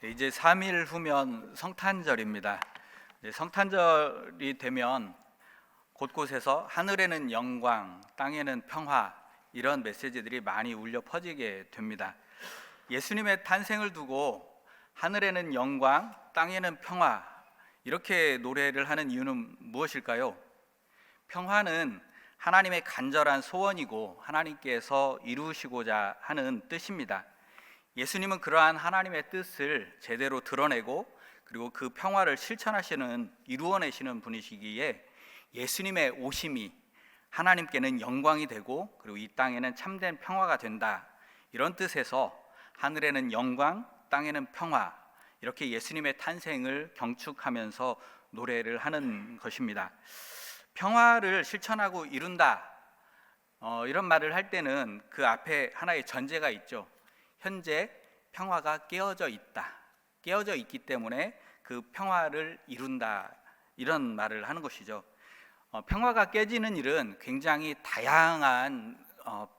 이제 3일 후면 성탄절입니다. 이제 성탄절이 되면 곳곳에서 하늘에는 영광, 땅에는 평화, 이런 메시지들이 많이 울려 퍼지게 됩니다. 예수님의 탄생을 두고 하늘에는 영광, 땅에는 평화, 이렇게 노래를 하는 이유는 무엇일까요? 평화는 하나님의 간절한 소원이고 하나님께서 이루시고자 하는 뜻입니다. 예수님은 그러한 하나님의 뜻을 제대로 드러내고 그리고 그 평화를 실천하시는, 이루어내시는 분이시기에 예수님의 오심이 하나님께는 영광이 되고 그리고 이 땅에는 참된 평화가 된다, 이런 뜻에서 하늘에는 영광, 땅에는 평화, 이렇게 예수님의 탄생을 경축하면서 노래를 하는 것입니다. 평화를 실천하고 이룬다, 이런 말을 할 때는 그 앞에 하나의 전제가 있죠. 현재 평화가 깨어져 있다, 깨어져 있기 때문에 그 평화를 이룬다, 이런 말을 하는 것이죠. 평화가 깨지는 일은 굉장히 다양한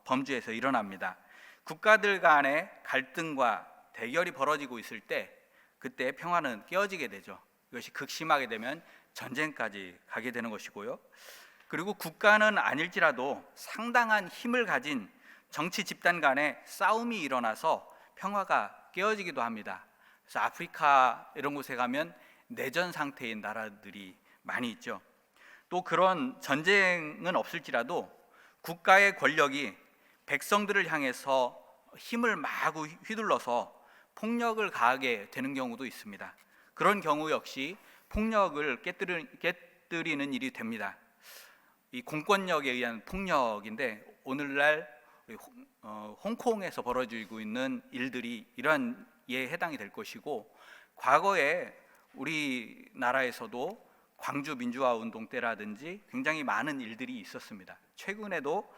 범주에서 일어납니다. 국가들 간의 갈등과 대결이 벌어지고 있을 때 그때 평화는 깨어지게 되죠. 이것이 극심하게 되면 전쟁까지 가게 되는 것이고요. 그리고 국가는 아닐지라도 상당한 힘을 가진 정치 집단 간의 싸움이 일어나서 평화가 깨어지기도 합니다. 그래서 아프리카 이런 곳에 가면 내전 상태인 나라들이 많이 있죠. 또 그런 전쟁은 없을지라도 국가의 권력이 백성들을 향해서 힘을 마구 휘둘러서 폭력을 가하게 되는 경우도 있습니다. 그런 경우 역시 폭력을 깨뜨리는 일이 됩니다. 이 공권력에 의한 폭력인데 오늘날 홍콩에서 벌어지고 있는 일들이 이러한 예에 해당이 될 것이고, 과거에 우리나라에서도 광주 민주화 운동 때라든지 굉장히 많은 일들이 있었습니다. 최근에도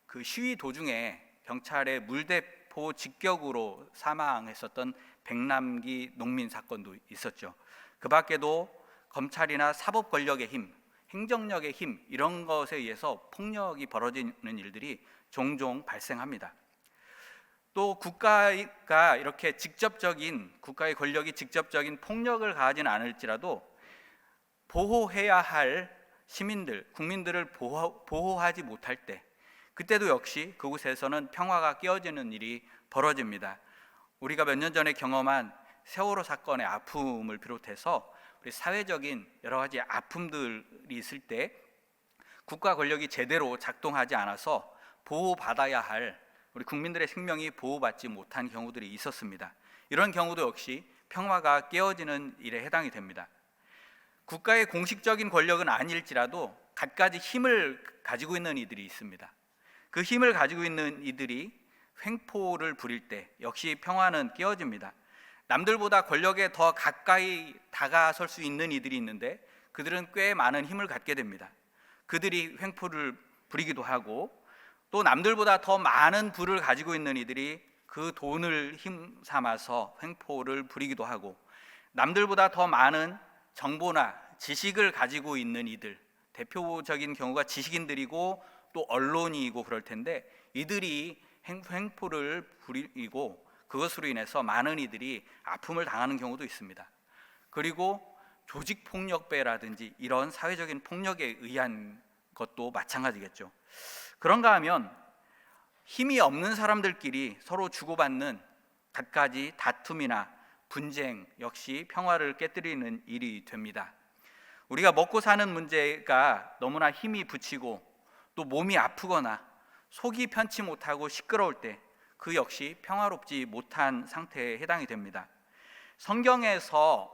그 시위 도중에 경찰의 물대포 직격으로 사망했었던 백남기 농민 사건도 있었죠. 그 밖에도 검찰이나 사법 권력의 힘, 행정력의 힘, 이런 것에 의해서 폭력이 벌어지는 일들이 종종 발생합니다. 또 국가가 이렇게 국가의 권력이 직접적인 폭력을 가하지는 않을지라도 보호해야 할 시민들, 국민들을 보호하지 못할 때, 그때도 역시 그곳에서는 평화가 깨어지는 일이 벌어집니다. 우리가 몇 년 전에 경험한 세월호 사건의 아픔을 비롯해서 우리 사회적인 여러 가지 아픔들이 있을 때 국가 권력이 제대로 작동하지 않아서 보호받아야 할 우리 국민들의 생명이 보호받지 못한 경우들이 있었습니다. 이런 경우도 역시 평화가 깨어지는 일에 해당이 됩니다. 국가의 공식적인 권력은 아닐지라도 갖가지 힘을 가지고 있는 이들이 있습니다. 그 힘을 가지고 있는 이들이 횡포를 부릴 때 역시 평화는 깨어집니다. 남들보다 권력에 더 가까이 다가설 수 있는 이들이 있는데 그들은 꽤 많은 힘을 갖게 됩니다. 그들이 횡포를 부리기도 하고, 또 남들보다 더 많은 부를 가지고 있는 이들이 그 돈을 힘삼아서 횡포를 부리기도 하고, 남들보다 더 많은 정보나 지식을 가지고 있는 이들, 대표적인 경우가 지식인들이고 또 언론이고 그럴 텐데, 이들이 횡포를 부리고 그것으로 인해서 많은 이들이 아픔을 당하는 경우도 있습니다. 그리고 조직폭력배라든지 이런 사회적인 폭력에 의한 것도 마찬가지겠죠. 그런가 하면 힘이 없는 사람들끼리 서로 주고받는 갖가지 다툼이나 분쟁 역시 평화를 깨뜨리는 일이 됩니다. 우리가 먹고 사는 문제가 너무나 힘이 부치고 또 몸이 아프거나 속이 편치 못하고 시끄러울 때 그 역시 평화롭지 못한 상태에 해당이 됩니다. 성경에서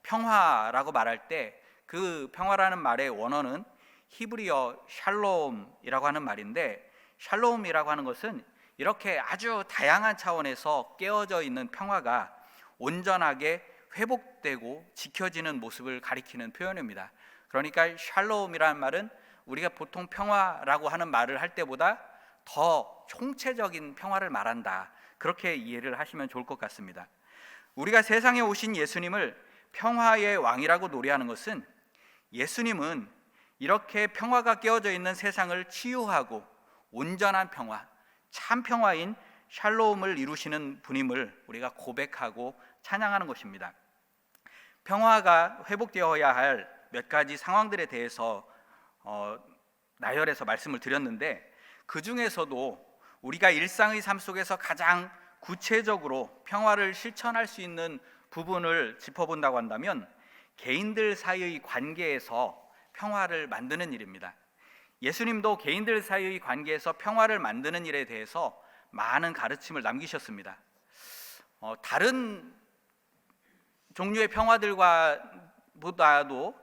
평화라고 말할 때 그 평화라는 말의 원어는 히브리어 샬롬이라고 하는 말인데, 샬롬이라고 하는 것은 이렇게 아주 다양한 차원에서 깨어져 있는 평화가 온전하게 회복되고 지켜지는 모습을 가리키는 표현입니다. 그러니까 샬롬이라는 말은 우리가 보통 평화라고 하는 말을 할 때보다 더 총체적인 평화를 말한다, 그렇게 이해를 하시면 좋을 것 같습니다. 우리가 세상에 오신 예수님을 평화의 왕이라고 노래하는 것은 예수님은 이렇게 평화가 깨어져 있는 세상을 치유하고 온전한 평화, 참 평화인 샬롬을 이루시는 분임을 우리가 고백하고 찬양하는 것입니다. 평화가 회복되어야 할 몇 가지 상황들에 대해서 나열해서 말씀을 드렸는데, 그 중에서도 우리가 일상의 삶 속에서 가장 구체적으로 평화를 실천할 수 있는 부분을 짚어본다고 한다면 개인들 사이의 관계에서 평화를 만드는 일입니다. 예수님도 개인들 사이의 관계에서 평화를 만드는 일에 대해서 많은 가르침을 남기셨습니다. 다른 종류의 평화들보다도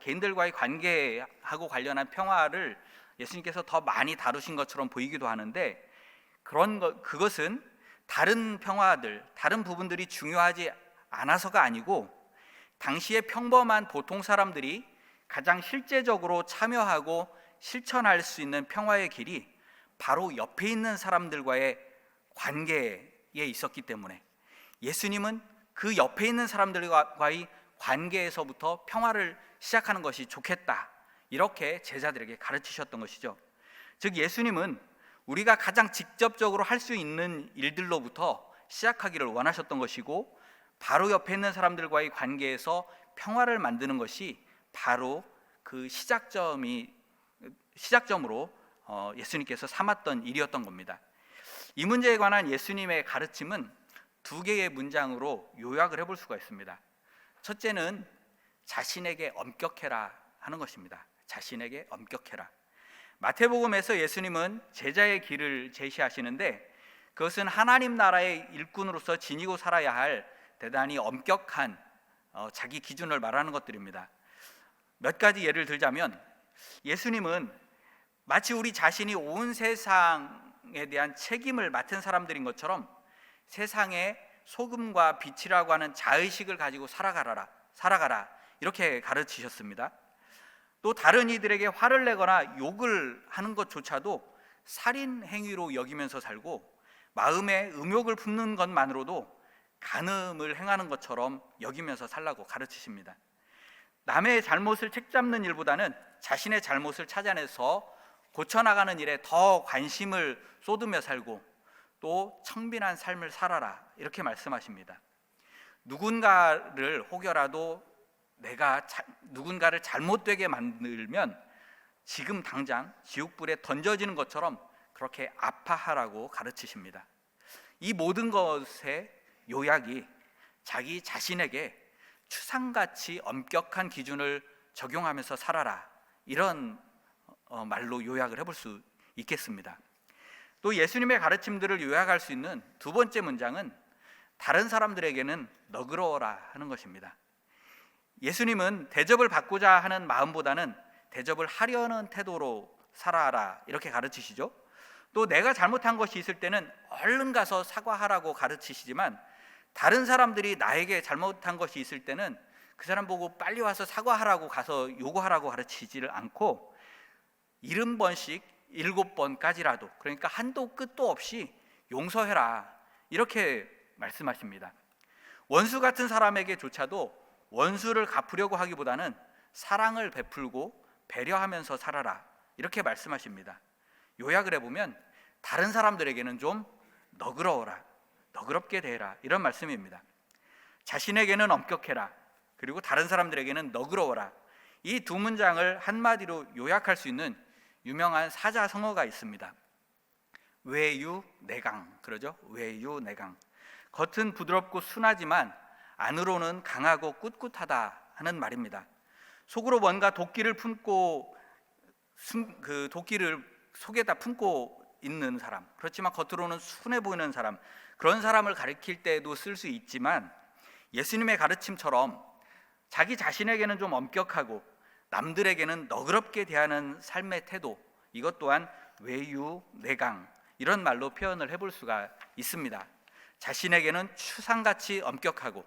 개인들과의 관계하고 관련한 평화를 예수님께서 더 많이 다루신 것처럼 보이기도 하는데, 그것은 다른 평화들, 다른 부분들이 중요하지 않아서가 아니고 당시의 평범한 보통 사람들이 가장 실제적으로 참여하고 실천할 수 있는 평화의 길이 바로 옆에 있는 사람들과의 관계에 있었기 때문에 예수님은 그 옆에 있는 사람들과의 관계에서부터 평화를 시작하는 것이 좋겠다, 이렇게 제자들에게 가르치셨던 것이죠. 즉 예수님은 우리가 가장 직접적으로 할 수 있는 일들로부터 시작하기를 원하셨던 것이고, 바로 옆에 있는 사람들과의 관계에서 평화를 만드는 것이 바로 그 시작점으로 예수님께서 삼았던 일이었던 겁니다. 이 문제에 관한 예수님의 가르침은 두 개의 문장으로 요약을 해볼 수가 있습니다. 첫째는 자신에게 엄격해라 하는 것입니다. 자신에게 엄격해라. 마태복음에서 예수님은 제자의 길을 제시하시는데, 그것은 하나님 나라의 일꾼으로서 지니고 살아야 할 대단히 엄격한 자기 기준을 말하는 것들입니다. 몇 가지 예를 들자면, 예수님은 마치 우리 자신이 온 세상에 대한 책임을 맡은 사람들인 것처럼 세상에 소금과 빛이라고 하는 자의식을 가지고 살아가라 이렇게 가르치셨습니다. 또 다른 이들에게 화를 내거나 욕을 하는 것조차도 살인 행위로 여기면서 살고, 마음에 음욕을 품는 것만으로도 간음을 행하는 것처럼 여기면서 살라고 가르치십니다. 남의 잘못을 책잡는 일보다는 자신의 잘못을 찾아내서 고쳐나가는 일에 더 관심을 쏟으며 살고, 또 청빈한 삶을 살아라 이렇게 말씀하십니다. 누군가를 혹여라도 내가 누군가를 잘못되게 만들면 지금 당장 지옥불에 던져지는 것처럼 그렇게 아파하라고 가르치십니다. 이 모든 것의 요약이 자기 자신에게 추상같이 엄격한 기준을 적용하면서 살아라, 이런 말로 요약을 해볼 수 있겠습니다. 또 예수님의 가르침들을 요약할 수 있는 두 번째 문장은 다른 사람들에게는 너그러워라 하는 것입니다. 예수님은 대접을 받고자 하는 마음보다는 대접을 하려는 태도로 살아라 이렇게 가르치시죠. 또 내가 잘못한 것이 있을 때는 얼른 가서 사과하라고 가르치시지만, 다른 사람들이 나에게 잘못한 것이 있을 때는 그 사람 보고 빨리 와서 사과하라고 가서 요구하라고 가르치지를 않고 70번씩 7번까지라도, 그러니까 한도 끝도 없이 용서해라 이렇게 말씀하십니다. 원수 같은 사람에게조차도 원수를 갚으려고 하기보다는 사랑을 베풀고 배려하면서 살아라 이렇게 말씀하십니다. 요약을 해보면 다른 사람들에게는 좀 너그러워라, 너그럽게 대해라, 이런 말씀입니다. 자신에게는 엄격해라, 그리고 다른 사람들에게는 너그러워라. 이 두 문장을 한마디로 요약할 수 있는 유명한 사자성어가 있습니다. 외유내강, 그러죠? 외유내강. 겉은 부드럽고 순하지만 안으로는 강하고 꿋꿋하다 하는 말입니다. 속으로 뭔가 도끼를 품고 그 도끼를 속에다 품고 있는 사람, 그렇지만 겉으로는 순해 보이는 사람, 그런 사람을 가리킬 때도 쓸 수 있지만, 예수님의 가르침처럼 자기 자신에게는 좀 엄격하고 남들에게는 너그럽게 대하는 삶의 태도, 이것 또한 외유내강, 이런 말로 표현을 해볼 수가 있습니다. 자신에게는 추상같이 엄격하고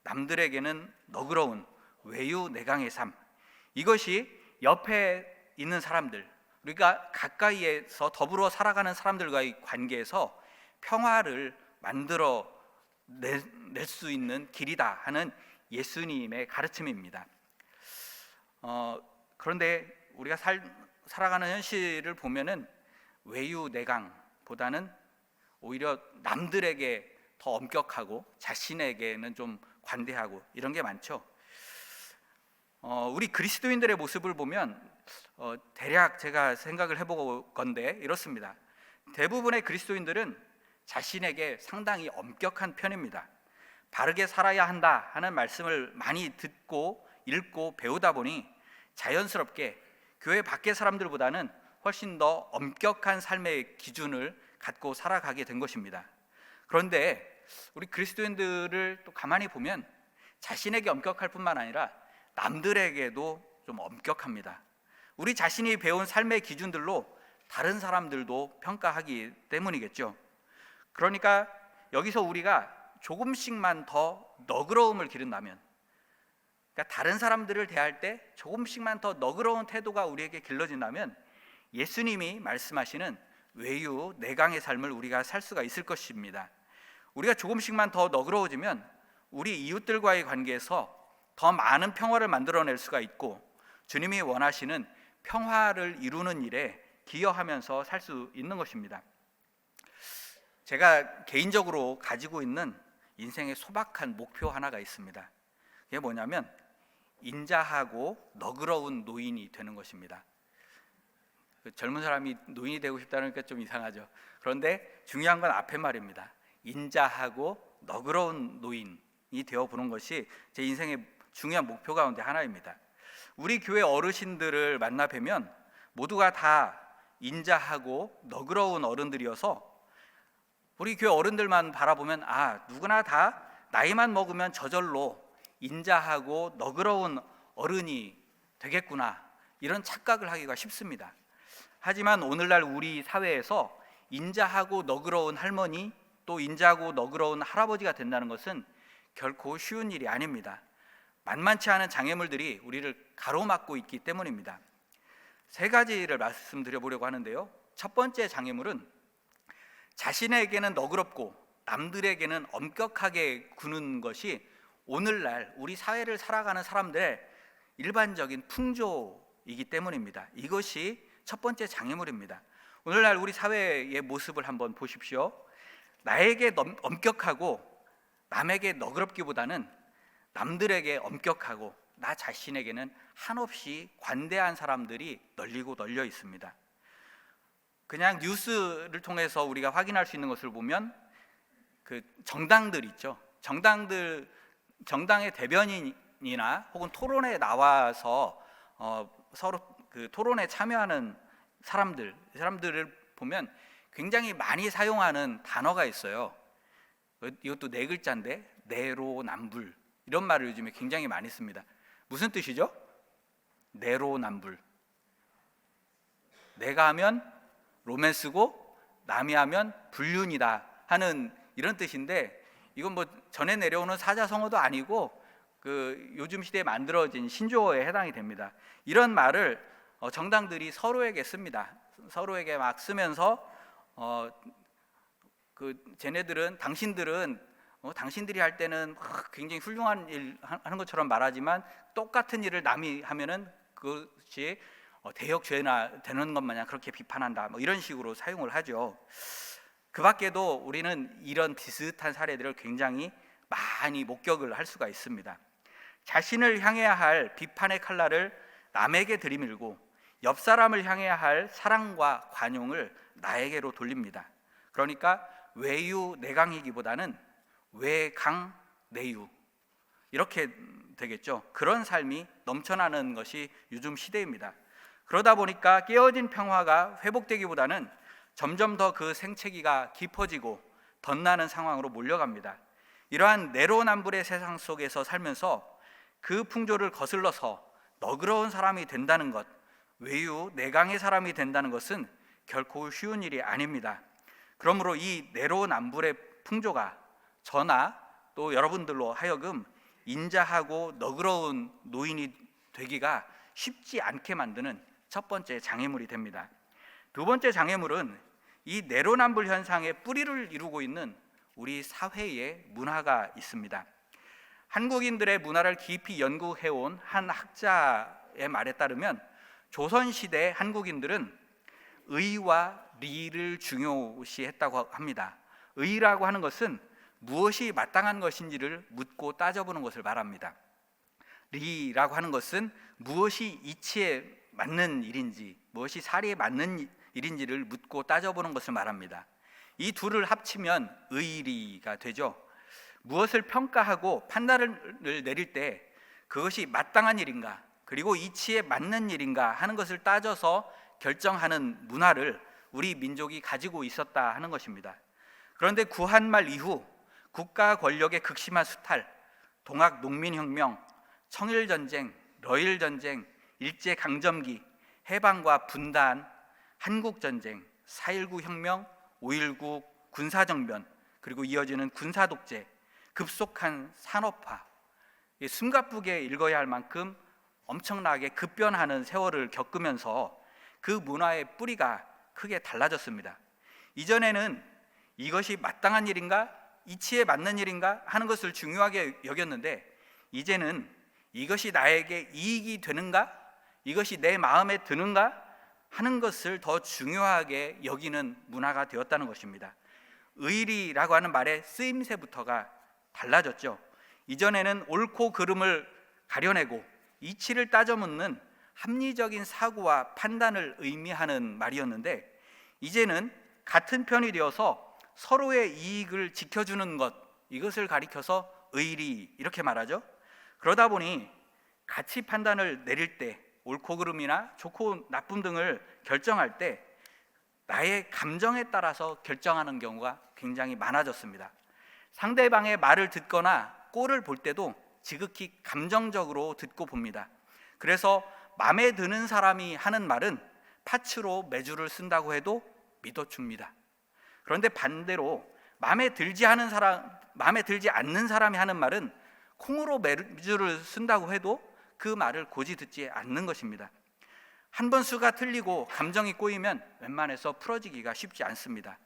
남들에게는 너그러운 외유내강의 삶, 이것이 옆에 있는 사람들, 우리가 가까이에서 더불어 살아가는 사람들과의 관계에서 평화를 만들어 낼 수 있는 길이다 하는 예수님의 가르침입니다. 그런데 우리가 살아가는 현실을 보면은 외유내강보다는 오히려 남들에게 더 엄격하고 자신에게는 좀 관대하고 이런 게 많죠. 우리 그리스도인들의 모습을 보면 대략 제가 생각을 해볼 건데 이렇습니다. 대부분의 그리스도인들은 자신에게 상당히 엄격한 편입니다. 바르게 살아야 한다 하는 말씀을 많이 듣고 읽고 배우다 보니 자연스럽게 교회 밖의 사람들보다는 훨씬 더 엄격한 삶의 기준을 갖고 살아가게 된 것입니다. 그런데 우리 그리스도인들을 또 가만히 보면 자신에게 엄격할 뿐만 아니라 남들에게도 좀 엄격합니다. 우리 자신이 배운 삶의 기준들로 다른 사람들도 평가하기 때문이겠죠. 그러니까 여기서 우리가 조금씩만 더 너그러움을 기른다면, 그러니까 다른 사람들을 대할 때 조금씩만 더 너그러운 태도가 우리에게 길러진다면 예수님이 말씀하시는 외유 내강의 삶을 우리가 살 수가 있을 것입니다. 우리가 조금씩만 더 너그러워지면 우리 이웃들과의 관계에서 더 많은 평화를 만들어낼 수가 있고 주님이 원하시는 평화를 이루는 일에 기여하면서 살 수 있는 것입니다. 제가 개인적으로 가지고 있는 인생의 소박한 목표 하나가 있습니다. 그게 뭐냐면 인자하고 너그러운 노인이 되는 것입니다. 젊은 사람이 노인이 되고 싶다니까 좀 이상하죠. 그런데 중요한 건 앞에 말입니다. 인자하고 너그러운 노인이 되어보는 것이 제 인생의 중요한 목표 가운데 하나입니다. 우리 교회 어르신들을 만나 뵈면 모두가 다 인자하고 너그러운 어른들이어서 우리 교회 어른들만 바라보면 누구나 다 나이만 먹으면 저절로 인자하고 너그러운 어른이 되겠구나, 이런 착각을 하기가 쉽습니다. 하지만 오늘날 우리 사회에서 인자하고 너그러운 할머니, 또 인자하고 너그러운 할아버지가 된다는 것은 결코 쉬운 일이 아닙니다. 만만치 않은 장애물들이 우리를 가로막고 있기 때문입니다. 세 가지를 말씀드려 보려고 하는데요. 첫 번째 장애물은 자신에게는 너그럽고 남들에게는 엄격하게 구는 것이 오늘날 우리 사회를 살아가는 사람들의 일반적인 풍조이기 때문입니다. 이것이 첫 번째 장애물입니다. 오늘날 우리 사회의 모습을 한번 보십시오. 나에게 엄격하고 남에게 너그럽기보다는 남들에게 엄격하고 나 자신에게는 한없이 관대한 사람들이 널리고 널려 있습니다. 그냥 뉴스를 통해서 우리가 확인할 수 있는 것을 보면 그 정당들 있죠. 정당의 대변인이나 혹은 토론에 나와서 서로 그 토론에 참여하는 사람들을 보면 굉장히 많이 사용하는 단어가 있어요. 이것도 네 글자인데 내로남불, 이런 말을 요즘에 굉장히 많이 씁니다. 무슨 뜻이죠? 내로남불. 내가 하면 로맨스고 남이 하면 불륜이다 하는 이런 뜻인데, 이건 뭐 전에 내려오는 사자성어도 아니고 그 요즘 시대에 만들어진 신조어에 해당이 됩니다. 이런 말을 정당들이 서로에게 씁니다. 서로에게 막 쓰면서 당신들은 당신들이 할 때는 굉장히 훌륭한 일 하는 것처럼 말하지만 똑같은 일을 남이 하면은 그것이 대역죄나 되는 것 마냥 그렇게 비판한다, 뭐 이런 식으로 사용을 하죠. 그 밖에도 우리는 이런 비슷한 사례들을 굉장히 많이 목격을 할 수가 있습니다. 자신을 향해야 할 비판의 칼날을 남에게 들이밀고 옆 사람을 향해야 할 사랑과 관용을 나에게로 돌립니다. 그러니까 외유 내강이기보다는 외강 내유, 이렇게 되겠죠. 그런 삶이 넘쳐나는 것이 요즘 시대입니다. 그러다 보니까 깨어진 평화가 회복되기보다는 점점 더 그 생채기가 깊어지고 덧나는 상황으로 몰려갑니다. 이러한 내로남불의 세상 속에서 살면서 그 풍조를 거슬러서 너그러운 사람이 된다는 것, 외유 내강의 사람이 된다는 것은 결코 쉬운 일이 아닙니다. 그러므로 이 내로남불의 풍조가 저나 또 여러분들로 하여금 인자하고 너그러운 노인이 되기가 쉽지 않게 만드는 첫 번째 장애물이 됩니다. 두 번째 장애물은 이 내로남불 현상의 뿌리를 이루고 있는 우리 사회의 문화가 있습니다. 한국인들의 문화를 깊이 연구해온 한 학자의 말에 따르면 조선시대 한국인들은 의와 리를 중요시했다고 합니다. 의라고 하는 것은 무엇이 마땅한 것인지를 묻고 따져보는 것을 말합니다. 리라고 하는 것은 무엇이 이치에 맞는 일인지, 무엇이 사리에 맞는 일인지를 묻고 따져보는 것을 말합니다. 이 둘을 합치면 의리가 되죠. 무엇을 평가하고 판단을 내릴 때 그것이 마땅한 일인가, 그리고 이치에 맞는 일인가 하는 것을 따져서 결정하는 문화를 우리 민족이 가지고 있었다 하는 것입니다. 그런데 구한말 이후 국가 권력의 극심한 수탈, 동학 농민혁명, 청일전쟁, 러일전쟁, 일제강점기, 해방과 분단, 한국전쟁, 4.19 혁명, 5.19 군사정변, 그리고 이어지는 군사독재, 급속한 산업화, 숨가쁘게 읽어야 할 만큼 엄청나게 급변하는 세월을 겪으면서 그 문화의 뿌리가 크게 달라졌습니다. 이전에는 이것이 마땅한 일인가, 이치에 맞는 일인가 하는 것을 중요하게 여겼는데, 이제는 이것이 나에게 이익이 되는가, 이것이 내 마음에 드는가 하는 것을 더 중요하게 여기는 문화가 되었다는 것입니다. 의리라고 하는 말의 쓰임새부터가 달라졌죠. 이전에는 옳고 그름을 가려내고 이치를 따져 묻는 합리적인 사고와 판단을 의미하는 말이었는데, 이제는 같은 편이 되어서 서로의 이익을 지켜주는 것, 이것을 가리켜서 의리 이렇게 말하죠. 그러다 보니 가치 판단을 내릴 때, 옳고 그름이나 좋고 나쁨 등을 결정할 때 나의 감정에 따라서 결정하는 경우가 굉장히 많아졌습니다. 상대방의 말을 듣거나 꼴을 볼 때도 지극히 감정적으로 듣고 봅니다. 그래서 마음에 드는 사람이 하는 말은 파츠로 매주를 쓴다고 해도 믿어줍니다. 그런데 반대로 마음에 들지 않는 사람이 하는 말은 콩으로 매주를 쓴다고 해도 그 말을 고지 듣지 않는 것입니다. 한 번 수가 틀리고 감정이 꼬이면 웬만해서 풀어지기가 쉽지 않습니다.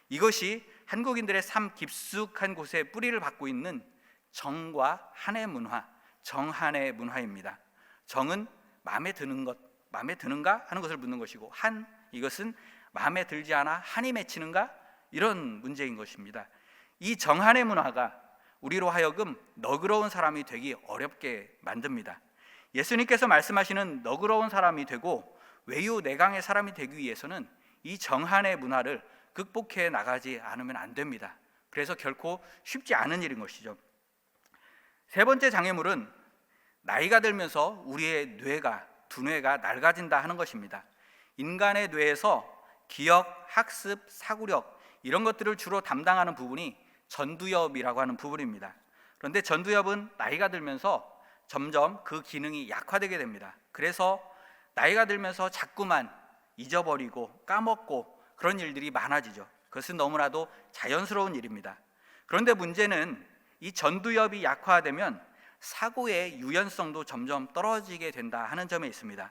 이것이 한국인들의 삶 깊숙한 곳에 뿌리를 받고 있는 정과 한의 문화, 정한의 문화입니다. 정은 마음에 드는 것, 마음에 드는가 하는 것을 묻는 것이고, 한, 이것은 마음에 들지 않아 한이 맺히는가, 이런 문제인 것입니다. 이 정한의 문화가 우리로 하여금 너그러운 사람이 되기 어렵게 만듭니다. 예수님께서 말씀하시는 너그러운 사람이 되고 외유내강의 사람이 되기 위해서는 이 정한의 문화를 극복해 나가지 않으면 안 됩니다. 그래서 결코 쉽지 않은 일인 것이죠. 세 번째 장애물은 나이가 들면서 우리의 뇌가, 두뇌가 낡아진다 하는 것입니다. 인간의 뇌에서 기억, 학습, 사고력 이런 것들을 주로 담당하는 부분이 전두엽이라고 하는 부분입니다. 그런데 전두엽은 나이가 들면서 점점 그 기능이 약화되게 됩니다. 그래서 나이가 들면서 자꾸만 잊어버리고 까먹고 그런 일들이 많아지죠. 그것은 너무나도 자연스러운 일입니다. 그런데 문제는 이 전두엽이 약화되면 사고의 유연성도 점점 떨어지게 된다 하는 점에 있습니다.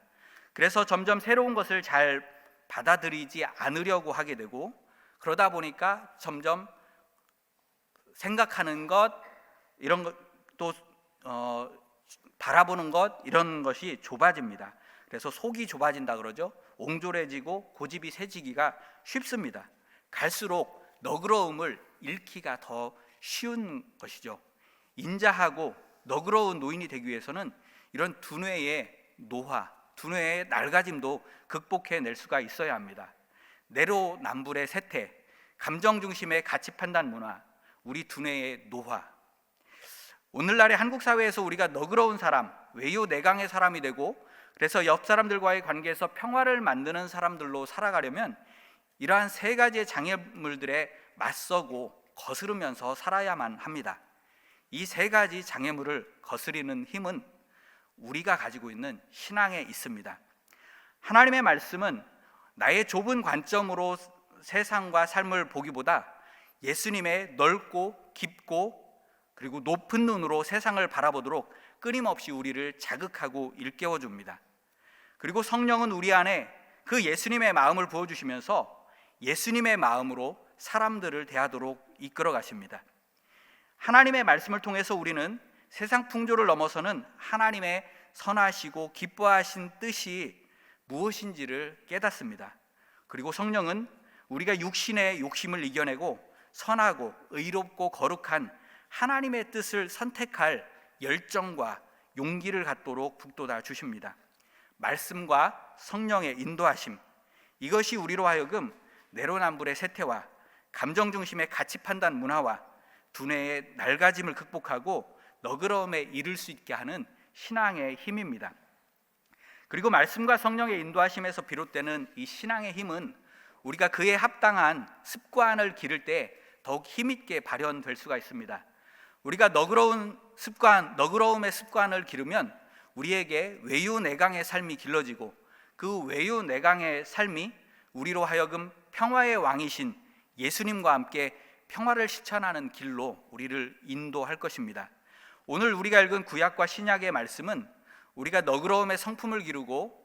그래서 점점 새로운 것을 잘 받아들이지 않으려고 하게 되고, 그러다 보니까 점점 생각하는 것, 이런 것도 바라보는 것, 이런 것이 좁아집니다. 그래서 속이 좁아진다 그러죠. 옹졸해지고 고집이 세지기가 쉽습니다. 갈수록 너그러움을 잃기가 더 쉬운 것이죠. 인자하고 너그러운 노인이 되기 위해서는 이런 두뇌의 노화, 두뇌의 낡아짐도 극복해낼 수가 있어야 합니다. 내로남불의 쇠퇴, 감정 중심의 가치 판단 문화, 우리 두뇌의 노화. 오늘날의 한국 사회에서 우리가 너그러운 사람, 외유내강의 사람이 되고, 그래서 옆 사람들과의 관계에서 평화를 만드는 사람들로 살아가려면 이러한 세 가지의 장애물들에 맞서고 거스르면서 살아야만 합니다. 이 세 가지 장애물을 거스리는 힘은 우리가 가지고 있는 신앙에 있습니다. 하나님의 말씀은 나의 좁은 관점으로 세상과 삶을 보기보다 예수님의 넓고 깊고 그리고 높은 눈으로 세상을 바라보도록 끊임없이 우리를 자극하고 일깨워 줍니다. 그리고 성령은 우리 안에 그 예수님의 마음을 부어주시면서 예수님의 마음으로 사람들을 대하도록 이끌어 가십니다. 하나님의 말씀을 통해서 우리는 세상 풍조를 넘어서는 하나님의 선하시고 기뻐하신 뜻이 무엇인지를 깨닫습니다. 그리고 성령은 우리가 육신의 욕심을 이겨내고 선하고 의롭고 거룩한 하나님의 뜻을 선택할 열정과 용기를 갖도록 북돋아 주십니다. 말씀과 성령의 인도하심, 이것이 우리로 하여금 내로남불의 세태와 감정 중심의 가치 판단 문화와 두뇌의 낡아짐을 극복하고 너그러움에 이를 수 있게 하는 신앙의 힘입니다. 그리고 말씀과 성령의 인도하심에서 비롯되는 이 신앙의 힘은 우리가 그에 합당한 습관을 기를 때 더욱 힘있게 발현될 수가 있습니다. 우리가 너그러움의 습관을 기르면 우리에게 외유내강의 삶이 길러지고 그 외유내강의 삶이 우리로 하여금 평화의 왕이신 예수님과 함께 평화를 실천하는 길로 우리를 인도할 것입니다. 오늘 우리가 읽은 구약과 신약의 말씀은 우리가 너그러움의 성품을 기르고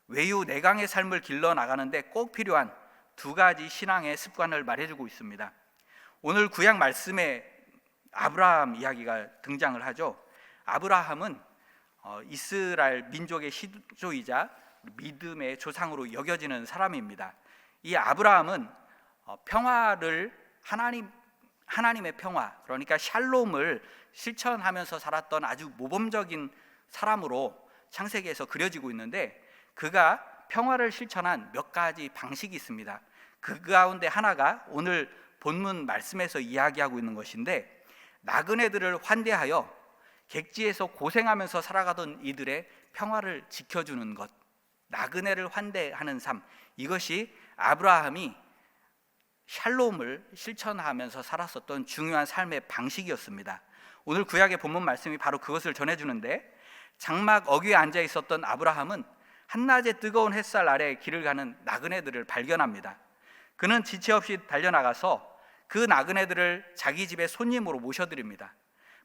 외유내강의 삶을 길러 나가는데 꼭 필요한 두 가지 신앙의 습관을 말해주고 있습니다. 오늘 구약 말씀에 아브라함 이야기가 등장을 하죠. 아브라함은 이스라엘 민족의 시조이자 믿음의 조상으로 여겨지는 사람입니다. 이 아브라함은 평화를 하나님의 평화, 그러니까 샬롬을 실천하면서 살았던 아주 모범적인 사람으로 창세기에서 그려지고 있는데, 그가 평화를 실천한 몇 가지 방식이 있습니다. 그 가운데 하나가 오늘 본문 말씀에서 이야기하고 있는 것인데, 나그네들을 환대하여 객지에서 고생하면서 살아가던 이들의 평화를 지켜주는 것, 나그네를 환대하는 삶, 이것이 아브라함이 샬롬을 실천하면서 살았었던 중요한 삶의 방식이었습니다. 오늘 구약의 본문 말씀이 바로 그것을 전해주는데, 장막 어귀에 앉아 있었던 아브라함은 한낮의 뜨거운 햇살 아래 길을 가는 나그네들을 발견합니다. 그는 지체 없이 달려나가서 그 나그네들을 자기 집에 손님으로 모셔드립니다.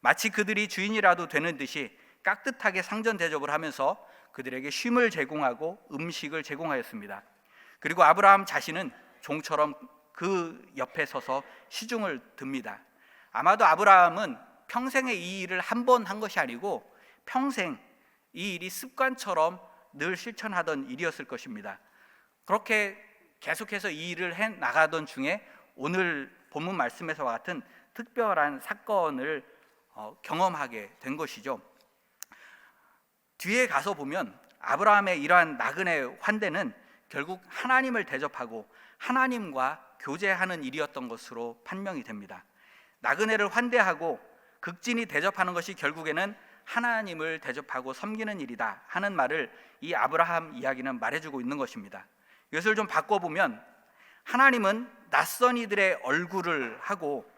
마치 그들이 주인이라도 되는 듯이 깍듯하게 상전 대접을 하면서 그들에게 쉼을 제공하고 음식을 제공하였습니다. 그리고 아브라함 자신은 종처럼 그 옆에 서서 시중을 듭니다. 아마도 아브라함은 평생에 이 일을 한 번 한 것이 아니고 평생 이 일이 습관처럼 늘 실천하던 일이었을 것입니다. 그렇게 계속해서 이 일을 해 나가던 중에 오늘 본문 말씀에서와 같은 특별한 사건을 경험하게 된 것이죠. 뒤에 가서 보면 아브라함의 이러한 나그네 환대는 결국 하나님을 대접하고 하나님과 교제하는 일이었던 것으로 판명이 됩니다. 나그네를 환대하고 극진히 대접하는 것이 결국에는 하나님을 대접하고 섬기는 일이다 하는 말을 이 아브라함 이야기는 말해주고 있는 것입니다. 이것을 좀 바꿔보면 하나님은 낯선 이들의 얼굴을 하고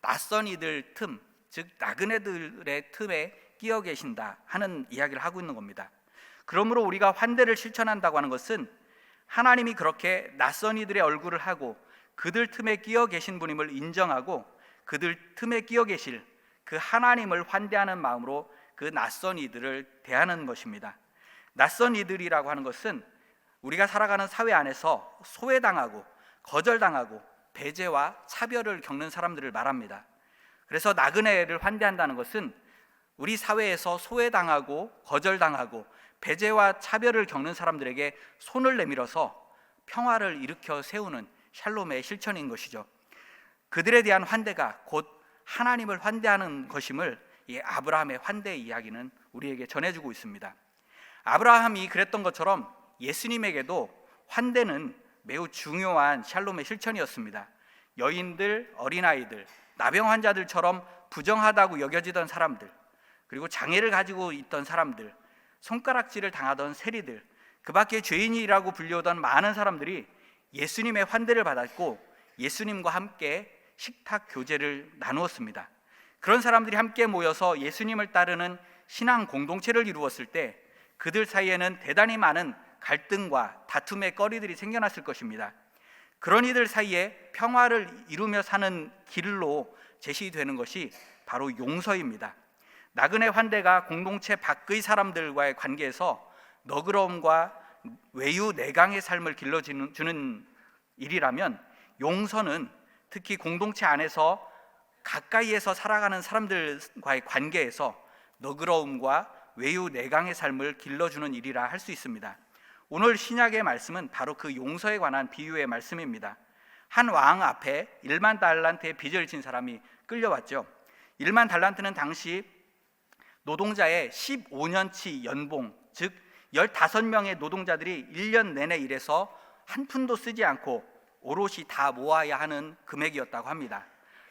낯선 이들 틈, 즉 나그네들의 틈에 끼어 계신다 하는 이야기를 하고 있는 겁니다. 그러므로 우리가 환대를 실천한다고 하는 것은 하나님이 그렇게 낯선 이들의 얼굴을 하고 그들 틈에 끼어 계신 분임을 인정하고 그들 틈에 끼어 계실 그 하나님을 환대하는 마음으로 그 낯선 이들을 대하는 것입니다. 낯선 이들이라고 하는 것은 우리가 살아가는 사회 안에서 소외당하고 거절당하고 배제와 차별을 겪는 사람들을 말합니다. 그래서 나그네를 환대한다는 것은 우리 사회에서 소외당하고 거절당하고 배제와 차별을 겪는 사람들에게 손을 내밀어서 평화를 일으켜 세우는 샬롬의 실천인 것이죠. 그들에 대한 환대가 곧 하나님을 환대하는 것임을 이 아브라함의 환대 이야기는 우리에게 전해주고 있습니다. 아브라함이 그랬던 것처럼 예수님에게도 환대는 매우 중요한 샬롬의 실천이었습니다. 여인들, 어린아이들, 나병 환자들처럼 부정하다고 여겨지던 사람들, 그리고 장애를 가지고 있던 사람들, 손가락질을 당하던 세리들, 그 밖에 죄인이라고 불리우던 많은 사람들이 예수님의 환대를 받았고 예수님과 함께 식탁 교제를 나누었습니다. 그런 사람들이 함께 모여서 예수님을 따르는 신앙 공동체를 이루었을 때 그들 사이에는 대단히 많은 갈등과 다툼의 거리들이 생겨났을 것입니다. 그런 이들 사이에 평화를 이루며 사는 길로 제시되는 것이 바로 용서입니다. 나그네 환대가 공동체 밖의 사람들과의 관계에서 너그러움과 외유내강의 삶을 길러주는 일이라면, 용서는 특히 공동체 안에서 가까이에서 살아가는 사람들과의 관계에서 너그러움과 외유내강의 삶을 길러주는 일이라 할 수 있습니다. 오늘 신약의 말씀은 바로 그 용서에 관한 비유의 말씀입니다. 한 왕 앞에 1만 달란트의 빚을 진 사람이 끌려왔죠. 1만 달란트는 당시 노동자의 15년치 연봉, 즉 15명의 노동자들이 1년 내내 일해서 한 푼도 쓰지 않고 오롯이 다 모아야 하는 금액이었다고 합니다.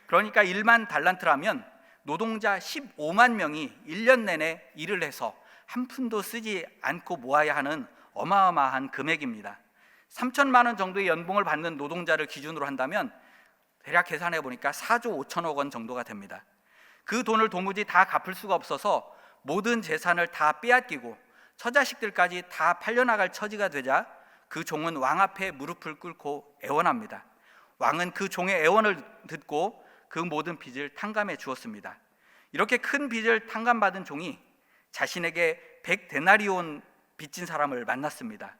그러니까 1만 달란트라면 노동자 15만 명이 1년 내내 일을 해서 한 푼도 쓰지 않고 모아야 하는 어마어마한 금액입니다. 3천만 원 정도의 연봉을 받는 노동자를 기준으로 한다면 대략 계산해 보니까 4조 5천억 원 정도가 됩니다. 그 돈을 도무지 다 갚을 수가 없어서 모든 재산을 다 빼앗기고 처자식들까지 다 팔려나갈 처지가 되자 그 종은 왕 앞에 무릎을 꿇고 애원합니다. 왕은 그 종의 애원을 듣고 그 모든 빚을 탕감해 주었습니다. 이렇게 큰 빚을 탕감받은 종이 자신에게 100데나리온 빚진 사람을 만났습니다.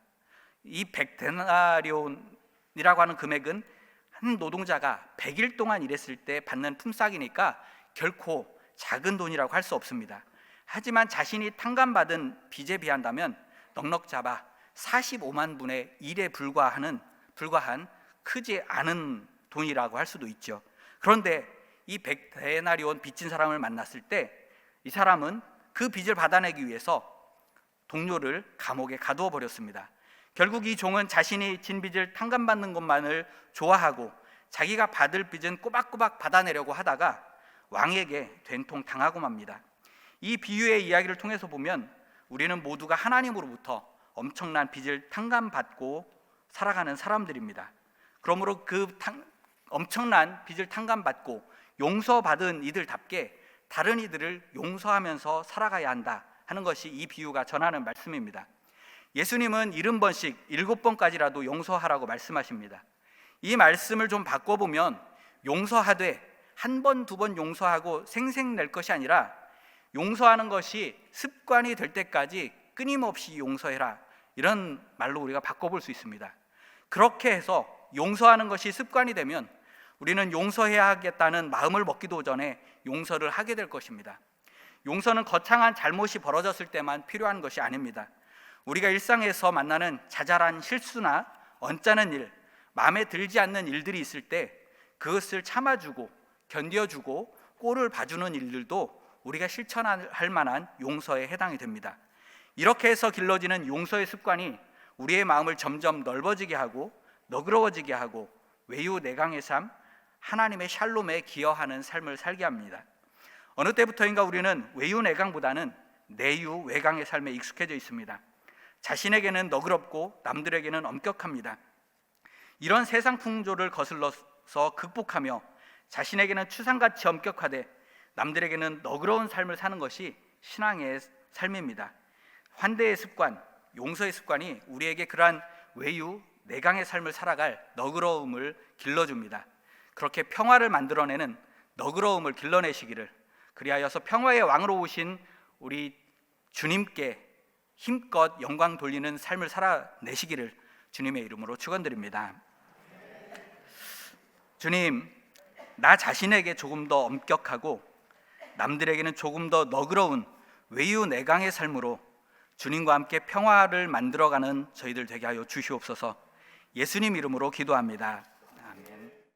이 100데나리온이라고 하는 금액은 한 노동자가 100일 동안 일했을 때 받는 품삯이니까 결코 작은 돈이라고 할 수 없습니다. 하지만 자신이 탕감받은 빚에 비한다면 넉넉 잡아 45만 분의 1에 불과한 크지 않은 돈이라고 할 수도 있죠. 그런데 이 100데나리온 빚진 사람을 만났을 때 이 사람은 그 빚을 받아내기 위해서 동료를 감옥에 가두어 버렸습니다. 결국 이 종은 자신이 진 빚을 탕감받는 것만을 좋아하고 자기가 받을 빚은 꼬박꼬박 받아내려고 하다가 왕에게 된통 당하고 맙니다. 이 비유의 이야기를 통해서 보면 우리는 모두가 하나님으로부터 엄청난 빚을 탕감받고 살아가는 사람들입니다. 그러므로 엄청난 빚을 탕감받고 용서받은 이들답게 다른 이들을 용서하면서 살아가야 한다 하는 것이 이 비유가 전하는 말씀입니다. 예수님은 70번씩 7번까지라도 용서하라고 말씀하십니다. 이 말씀을 좀 바꿔보면 용서하되 한 번, 두 번 용서하고 생색낼 것이 아니라 용서하는 것이 습관이 될 때까지 끊임없이 용서해라, 이런 말로 우리가 바꿔볼 수 있습니다. 그렇게 해서 용서하는 것이 습관이 되면 우리는 용서해야 하겠다는 마음을 먹기도 전에 용서를 하게 될 것입니다. 용서는 거창한 잘못이 벌어졌을 때만 필요한 것이 아닙니다. 우리가 일상에서 만나는 자잘한 실수나 언짢은 일, 마음에 들지 않는 일들이 있을 때 그것을 참아주고 견뎌주고 꼴을 봐주는 일들도 우리가 실천할 만한 용서에 해당이 됩니다. 이렇게 해서 길러지는 용서의 습관이 우리의 마음을 점점 넓어지게 하고 너그러워지게 하고 외유내강의 삶, 하나님의 샬롬에 기여하는 삶을 살게 합니다. 어느 때부터인가 우리는 외유내강보다는 내유외강의 삶에 익숙해져 있습니다. 자신에게는 너그럽고 남들에게는 엄격합니다. 이런 세상 풍조를 거슬러서 극복하며 자신에게는 추상같이 엄격하되 남들에게는 너그러운 삶을 사는 것이 신앙의 삶입니다. 환대의 습관, 용서의 습관이 우리에게 그러한 외유, 내강의 삶을 살아갈 너그러움을 길러줍니다. 그렇게 평화를 만들어내는 너그러움을 길러내시기를, 그리하여서 평화의 왕으로 오신 우리 주님께 힘껏 영광 돌리는 삶을 살아내시기를 주님의 이름으로 축원드립니다. 주님, 나 자신에게 조금 더 엄격하고 남들에게는 조금 더 너그러운 외유내강의 삶으로 주님과 함께 평화를 만들어가는 저희들 되게 하여 주시옵소서. 예수님 이름으로 기도합니다.